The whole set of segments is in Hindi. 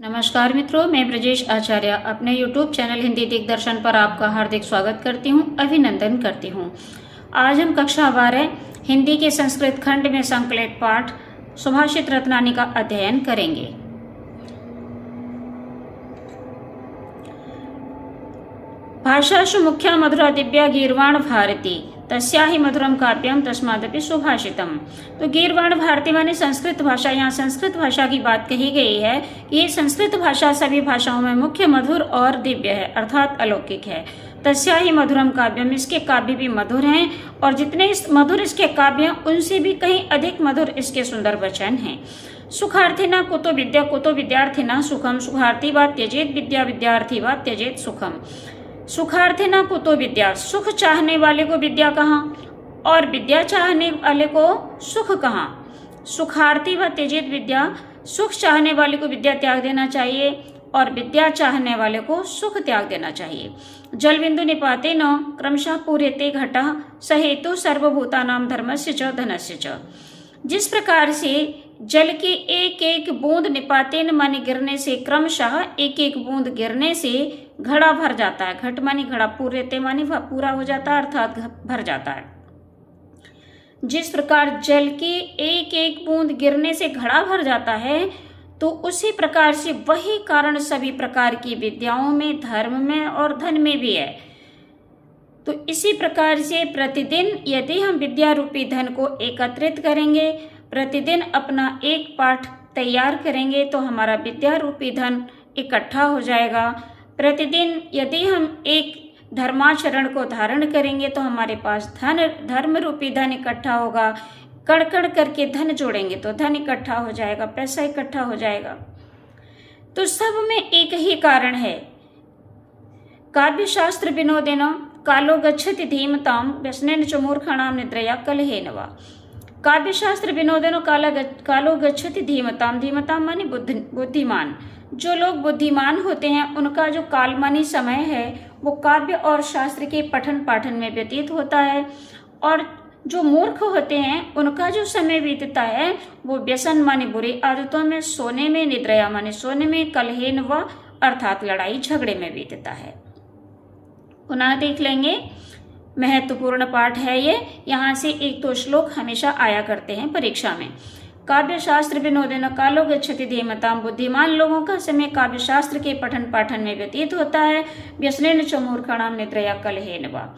नमस्कार मित्रों, मैं ब्रजेश आचार्य अपने YouTube चैनल हिंदी दिग्दर्शन पर आपका हार्दिक स्वागत करती हूँ, अभिनंदन करती हूँ। आज हम कक्षा 12 हिंदी के संस्कृत खंड में संकलित पाठ सुभाषित रत्नानी का अध्ययन करेंगे। भाषासु मुख्या मधुरा दिव्या गीर्वाण भारती तस्या ही मधुरम काव्यम तस्मादपि सुभाषितम। तो गीर्वाण भारती माने संस्कृत भाषा। यहाँ संस्कृत भाषा की बात कही गई है कि ये संस्कृत भाषा सभी भाषाओं में मुख्य, मधुर और दिव्य है, अर्थात अलौकिक है। तस्या ही मधुरम काव्यम, इसके काव्य भी मधुर हैं और जितने मधुर इसके काव्य उनसे भी कहीं अधिक मधुर इसके सुंदर वचन हैं। सुखार्थिना कुतो विद्या कुतो विद्यार्थिना सुखम, सुखार्थी वा त्यजेत विद्या विद्यार्थी वा त्यजेत सुखम। सुखार्थिना कुतो विद्या, सुख चाहने वाले को विद्या कहाँ और विद्या चाहने वाले को सुख कहाँ। सुखार्थी व त्यजेत विद्या, सुख चाहने वाले को विद्या त्याग देना चाहिए और विद्या चाहने वाले को सुख त्याग देना चाहिए। जल बिंदु निपाते न क्रमशः पूर्यते घटः सहेतु सर्वभूतानां धर्मस्य च धनस्य च। जिस प्रकार से जल की एक एक बूंद निपातेन माने गिरने से, क्रमशः एक एक बूंद गिरने से घड़ा भर जाता है। घट माने घड़ा, पूर्यते माने पूरा हो जाता है, अर्थात भर जाता है। जिस प्रकार जल की एक एक बूंद गिरने से घड़ा भर जाता है, तो उसी प्रकार से वही कारण सभी प्रकार की विद्याओं में, धर्म में और धन में भी है। तो इसी प्रकार से प्रतिदिन यदि हम विद्या रूपी धन को एकत्रित करेंगे, प्रतिदिन अपना एक पाठ तैयार करेंगे, तो हमारा विद्या रूपी धन इकट्ठा हो जाएगा। प्रतिदिन यदि हम एक धर्माचरण को धारण करेंगे तो हमारे पास धर्म रूपी धन इकट्ठा होगा। कड़ कड़ करके धन जोड़ेंगे तो धन इकट्ठा हो जाएगा, पैसा इकट्ठा हो जाएगा। तो सब में एक ही कारण है। काव्य शास्त्र विनोदेन कालो गच्छति धीमताम व्यसनेन च मूर्खाणाम निद्रया कलहेन वा। काव्य शास्त्र विनोदेन कालो गच्छति धीमताम, धीमताम माने बुद्धिमान। जो लोग बुद्धिमान होते हैं उनका जो कालमानी समय है वो काव्य और शास्त्र के पठन पाठन में व्यतीत होता है, और जो मूर्ख होते हैं उनका जो समय बीतता है वो व्यसन माने बुरी आदतों में, सोने में, निद्रया माने सोने में, कलहेन व अर्थात लड़ाई झगड़े में बीतता है। पुनः देख लेंगे, महत्वपूर्ण पाठ है ये। यहाँ से एक दो श्लोक हमेशा आया करते हैं परीक्षा में। काव्य शास्त्र विनोदेन कालो गच्छति धीमताम, बुद्धिमान लोगों का समय काव्य शास्त्र के पठन पाठन में व्यतीत होता है। व्यसनेन च मूर्खाणाम निद्रया कलहेन वा,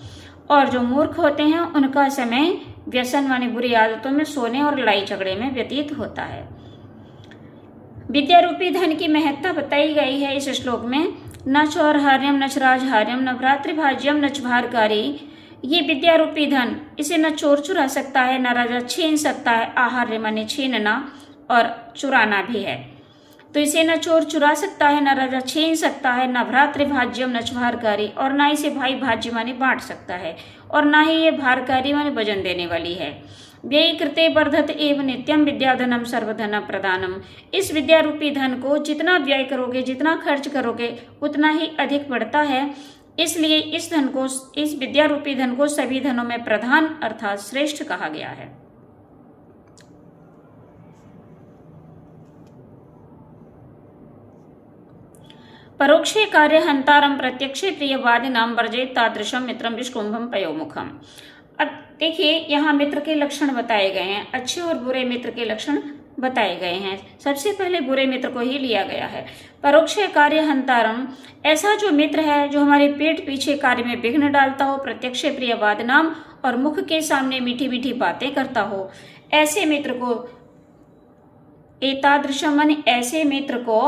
और जो मूर्ख होते हैं उनका समय व्यसन माने बुरी आदतों में, सोने और लड़ाई झगड़े में व्यतीत होता है। विद्या रूपी धन की महत्ता बताई गई है इस श्लोक में। न चौरहार्यम न च राजहार्यम न भ्रातृभाज्यम न च भारकारी। ये विद्या रूपी धन, इसे न चोर चुरा सकता है, न राजा छीन सकता है। आहार्य माने छीनना और चुराना भी है। तो इसे न चोर चुरा सकता है, न राजा छीन सकता है, न भ्रातृभाज्यम न च भारकारी, और ना इसे भाई भाज्य माने बांट सकता है, और ना ही ये भारकारी माने वजन देने वाली है। व्यय कृते वर्धत एव नित्यम विद्याधनम सर्वधन प्रदानम। इस विद्या रूपी धन को जितना व्यय करोगे, जितना खर्च करोगे, उतना ही अधिक बढ़ता है। इसलिए इस धन को, इस विद्या रूपी धन को सभी धनों में प्रधान अर्थात श्रेष्ठ कहा गया है। परोक्षे कार्य हंतारम प्रत्यक्षे प्रियवादिनाम वर्जेत तादृशम मित्रम विष्कुंभम पयोमुखम। अब देखिए, यहाँ मित्र के लक्षण बताए गए हैं, अच्छे और बुरे मित्र के लक्षण बताए गए हैं। सबसे पहले बुरे मित्र को ही लिया गया है। परोक्षे कार्य हंतारम, ऐसा जो मित्र है जो हमारे पेट पीछे कार्य में विघ्न डालता हो। प्रत्यक्षे प्रियवादिनाम, और मुख के सामने मीठी मीठी बातें करता हो। ऐसे मित्र को, एतादृशम माने ऐसे मित्र को,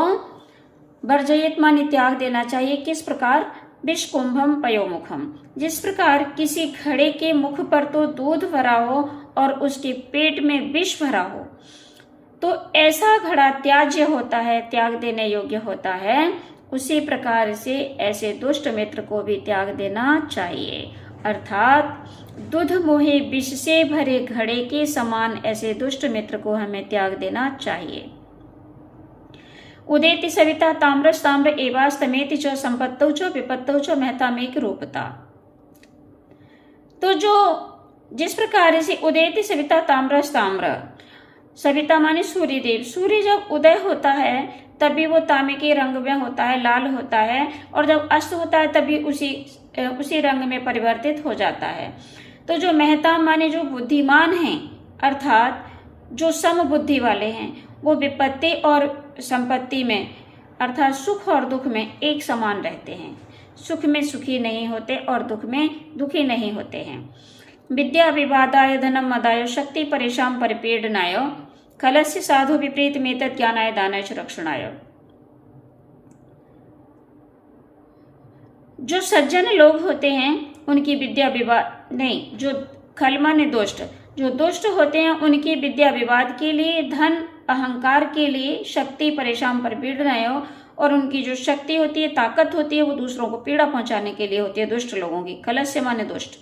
वर्जयित माने त्याग देना चाहिए। किस प्रकार? विषकुंभम पयोमुखम, जिस प्रकार किसी घड़े के मुख पर तो दूध भरा हो और उसके पेट में विष भरा हो, तो ऐसा घड़ा त्याज्य होता है, त्याग देने योग्य होता है। उसी प्रकार से ऐसे दुष्ट मित्र को भी त्याग देना चाहिए। अर्थात दूध मोहे विष से भरे घड़े के समान ऐसे दुष्ट मित्र को हमें त्याग देना चाहिए। उदेति सविता ताम्रस ताम्र एवास्तमेति च संपत्तौ च विपत्तौ च महतामेक रूपता। तो जो जिस प्रकार से उदेति सविता ताम्रस ताम्र, सविता माने सूर्यदेव, सूर्य जब उदय होता है तभी वो तांबे के रंग में होता है, लाल होता है, और जब अस्त होता है तभी उसी रंग में परिवर्तित हो जाता है। तो जो मेहताब माने जो बुद्धिमान हैं, अर्थात जो समबुद्धि वाले हैं, वो विपत्ति और संपत्ति में अर्थात सुख और दुख में एक समान रहते हैं। सुख में सुखी नहीं होते और दुख में दुखी नहीं होते हैं। विद्या विवादाय धनम मदाय शक्ति परेशान परिपीडनाय खलस्य साधु विपरीत मेतत् ज्ञानाय दानाय च रक्षणाय। जो सज्जन लोग होते हैं उनकी विद्या विवाद नहीं, जो खल माने दुष्ट, जो दुष्ट होते हैं उनकी विद्या विवाद के लिए, धन अहंकार के लिए, शक्ति परेशान परिपीडनाय, और उनकी जो शक्ति होती है, ताकत होती है, वो दूसरों को पीड़ा पहुंचाने के लिए होती है, दुष्ट लोगों की। खलस्य माने दुष्ट।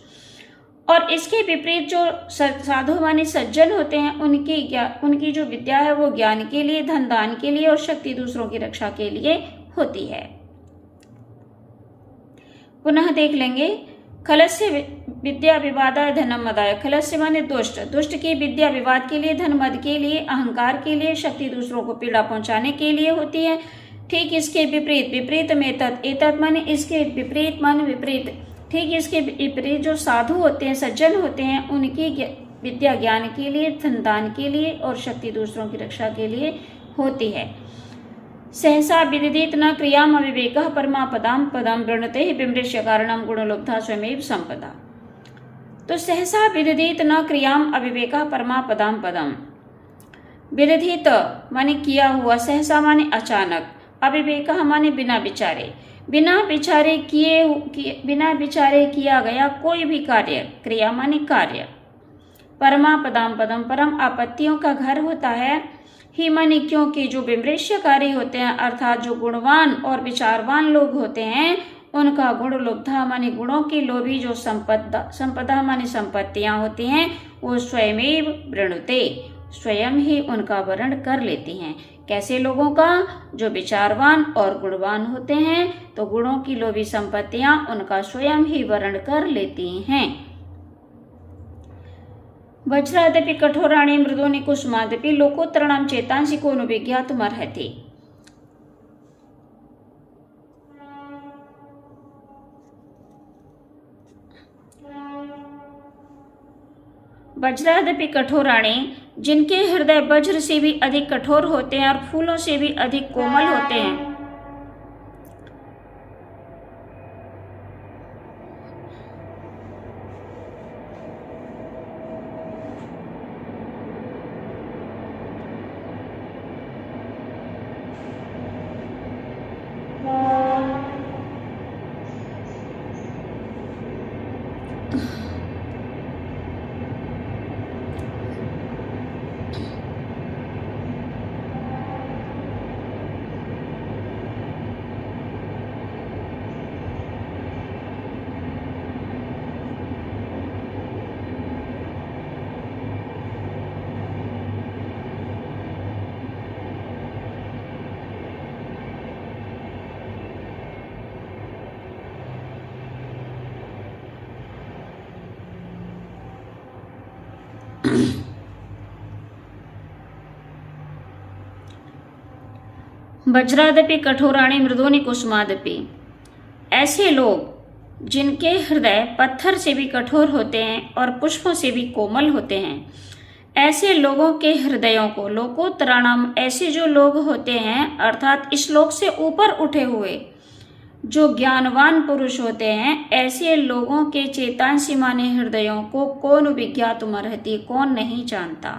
और इसके विपरीत जो साधु माने सज्जन होते हैं उनकी जो विद्या है वो ज्ञान के लिए, धन दान के लिए और शक्ति दूसरों की रक्षा के लिए होती है। पुनः देख लेंगे। खलस्य विद्या विवादाय धनम मदाय। खलस्य माने दुष्ट, दुष्ट की विद्या विवाद के लिए, धन मद के लिए, अहंकार के लिए, शक्ति दूसरों को पीड़ा पहुंचाने के लिए होती है। ठीक इसके विपरीत, विपरीत में एतत् माने इसके विपरीत माने विपरीत, ठीक इसके विपरीत जो साधु होते हैं, सज्जन होते हैं, उनकी विद्या ज्ञान के लिए, धन दान के लिए और शक्ति दूसरों की रक्षा के लिए होती है। सहसा विदित न क्रियाम अविवेकः परमा पदाम पदम वृणते विमृश्य कारणम गुणलुब्धा स्वयमेव संपदा। तो सहसा विदित न क्रियाम अविवेकः परमा पदाम पदम। विदित माने किया हुआ, सहसा माने अचानक, अविवेकः माने बिना विचारे, बिना विचारे किया गया कोई भी कार्य, क्रिया माने कार्य। परमा पदाम पदम, परम आपत्तियों का घर होता है। ही माने क्योंकि जो विमृश्यकारी होते हैं अर्थात जो गुणवान और विचारवान लोग होते हैं उनका गुण लुब्धा माने गुणों की लोभी जो संपदा माने संपत्तियां होती हैं वो स्वयमेव वृणुते, स्वयं ही उनका वर्ण कर लेती हैं। कैसे लोगों का? जो विचारवान और गुणवान होते हैं तो गुणों की लोभी संपत्तियां उनका स्वयं ही वर्ण कर लेती हैं। वज्रादपि कठोराणि मृदूनि कुसुमादपि लोकोत्तराणां चेतांसि को नु विज्ञातुमर्हति। वज्रादपि कठोराणि, जिनके हृदय वज्र से भी अधिक कठोर होते हैं और फूलों से भी अधिक कोमल होते हैं। वज्रादपि कठोराणि मृदूनि कुसुमादपि, ऐसे लोग जिनके हृदय पत्थर से भी कठोर होते हैं और पुष्पों से भी कोमल होते हैं, ऐसे लोगों के हृदयों को लोकोत्तराणाम, ऐसे जो लोग होते हैं अर्थात इस लोक से ऊपर उठे हुए जो ज्ञानवान पुरुष होते हैं, ऐसे लोगों के चेतांसी माने हृदयों को कौन विज्ञातुमर्हति, कौन नहीं जानता।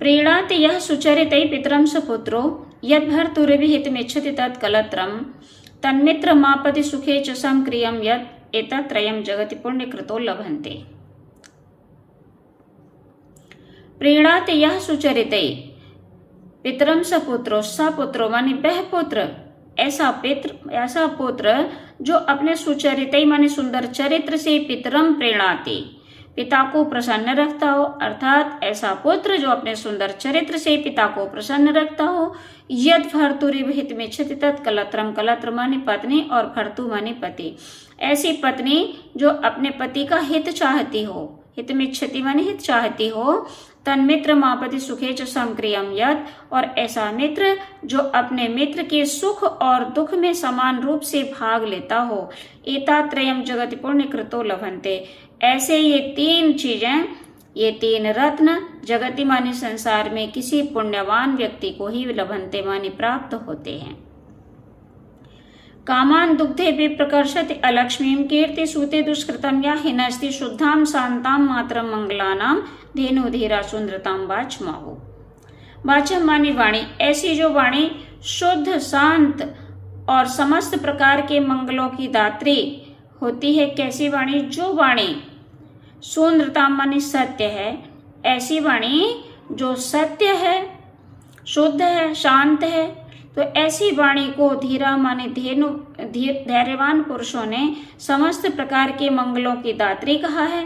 प्रीणाति यः सुचरितै पितरं स पुत्रो यद्भर्तुर्विहितमिच्छति तत्कलत्रं तन्मित्रमापति सुखे च संक्रियं यत् एतत्त्रयं जगति पुण्यकृतो लभन्ते। प्रीणाति यः सुचरितै पितरं स पुत्रो माने वह पुत्र, ऐसा पुत्र जो अपने सुचरितै माने सुंदर चरित्र से पितरम प्रीणाति, पिता को प्रसन्न रखता हो, अर्थात ऐसा पुत्र जो अपने सुंदर चरित्र से पिता को प्रसन्न रखता हो। यद भर्तुरिव हितमिच्छति तत् कलत्रम, कलत्र माने पत्नी और भर्तु माने पति। ऐसी पत्नी जो अपने पति का हित चाहती हो, हितमिच्छति माने हित चाहती हो। तन्मित्र मापति सुखे च समक्रियम यत्, और ऐसा मित्र जो अपने मित्र के सुख और दुख में समान रूप से भाग लेता हो। एतात्रयम जगति पुण्य कृतो लभन्ते, ऐसे ये तीन चीजें, ये तीन रत्न जगति माने संसार में किसी पुण्यवान व्यक्ति को ही लभन्ते माने प्राप्त होते हैं। कामान दुग्धे भी प्रकर्षति अलक्ष्मीम कीर्ति सूते दुष्कृतम या हिनस्ति शुद्धाम शांताम मात्रम मंगलानाम धेनु धीरा सुंदरताम वाचमाहु। वाचम मानी वाणी, ऐसी जो वाणी शुद्ध शांत और समस्त प्रकार के मंगलों की दात्री होती है। कैसी वाणी? जो वाणी सुंदरताम मानी सत्य है, ऐसी वाणी जो सत्य है, शुद्ध है, शांत है। तो ऐसी वाणी को धीरा माने धैर्यवान पुरुषों ने समस्त प्रकार के मंगलों की दात्री कहा है,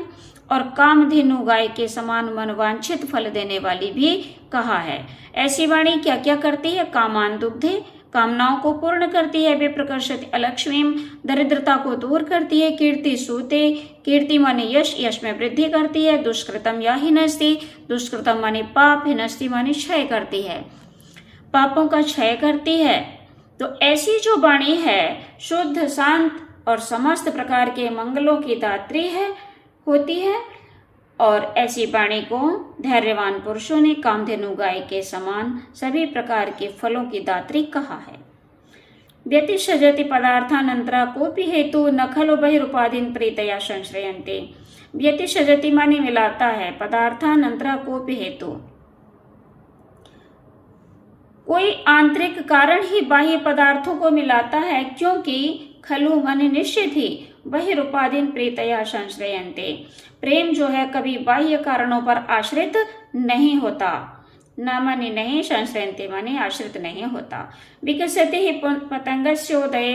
और कामधेनु गाय के समान मनवांछित फल देने वाली भी कहा है। ऐसी वाणी क्या क्या करती है? कामान दुग्धे, कामनाओं को पूर्ण करती है। वे प्रकर्षति अलक्ष्मीम, दरिद्रता को दूर करती है। कीर्ति सूते, कीर्ति माने यश, यश में वृद्धि करती है। दुष्कृतम या हिनस्ति, दुष्कृतम माने पाप, हिनस्ति माने क्षय करती है, पापों का क्षय करती है। तो ऐसी जो वाणी है शुद्ध शांत और समस्त प्रकार के मंगलों की दात्री है, होती है, और ऐसी वाणी को धैर्यवान पुरुषों ने कामधेनु गाय के समान सभी प्रकार के फलों की दात्री कहा है। व्यतिषजति पदार्थानंतरा कोपि हेतु न खलु बहिरुपादीन प्रीतया संश्रयन्ते। व्यतिषजति माने मिलाता है, पदार्थानंतरा कोपि हेतु, कोई आंतरिक कारण ही बाह्य पदार्थों को मिलाता है, क्योंकि खलु माने निश्चित ही, बहिरुपादीन प्रीतया संश्रयन्ते, प्रेम जो है कभी बाह्य कारणों पर आश्रित नहीं होता। न माने नहीं, संश्रयन्ते माने आश्रित नहीं होता। विकसते ही पतंगस्योदये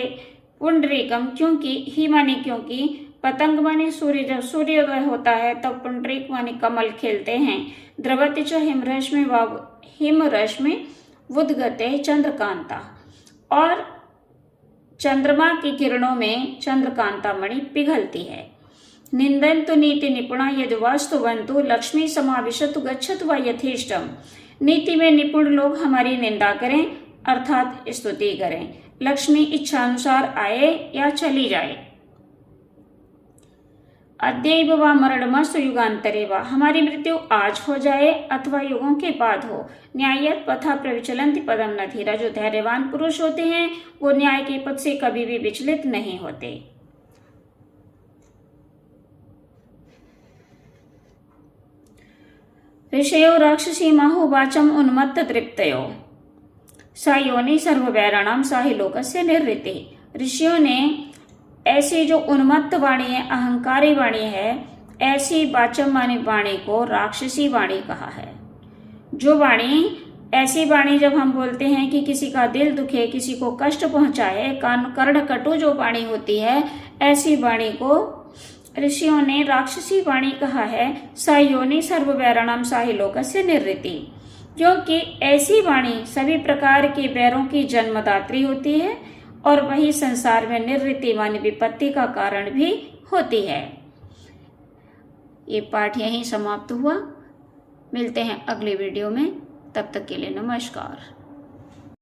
पुंडरीकम, क्योंकि ही माने क्योंकि, पतंग माने सूर्य, जब सूर्योदय होता है तब पुंडरीक माने कमल खिलते हैं। द्रवति च हिमरश्मि वुद्गते चंद्रकांता, और चंद्रमा की किरणों में चंद्रकांता मणि पिघलती है। निंदन्तु नीति निपुणा यदि वास्तुवन्तु लक्ष्मी समाविशतु गच्छतु वा यथेष्टम। नीति में निपुण लोग हमारी निंदा करें, अर्थात स्तुति करें, लक्ष्मी इच्छानुसार आए या चली जाए। अद्यैव वा मरणमस्तु युगांतरे वा, हमारी मृत्यु आज हो जाए अथवा युगों के बाद हो। न्यायत पथा प्रविचलन्ति पदम न धीरा, जो धैर्यवान पुरुष होते हैं वो न्याय के पथ से कभी भी विचलित नहीं होते। ऋषयो राक्षसी माहु वाचम उन्मत्त तृप्तयो सा योनि सर्ववैराणाम सा ही लोकस्य निर्वृत्ति। ऋषियों ने ऐसी जो उन्मत्त वाणी है, अहंकारी वाणी है, ऐसी वाचम माने वाणी को राक्षसी वाणी कहा है। जो वाणी, ऐसी वाणी जब हम बोलते हैं कि किसी का दिल दुखे, किसी को कष्ट पहुंचाए, कर्ण कटु जो वाणी होती है, ऐसी वाणी को ऋषियों ने राक्षसी वाणी कहा है। सा योनि सर्ववैराणाम सा ही लोकस्य निर्वृत्ति, क्योंकि ऐसी वाणी सभी प्रकार के वैरों की जन्मदात्री होती है, और वही संसार में निर्वृत्ति माने विपत्ति का कारण भी होती है। ये पाठ यहीं समाप्त हुआ। मिलते हैं अगले वीडियो में, तब तक के लिए नमस्कार।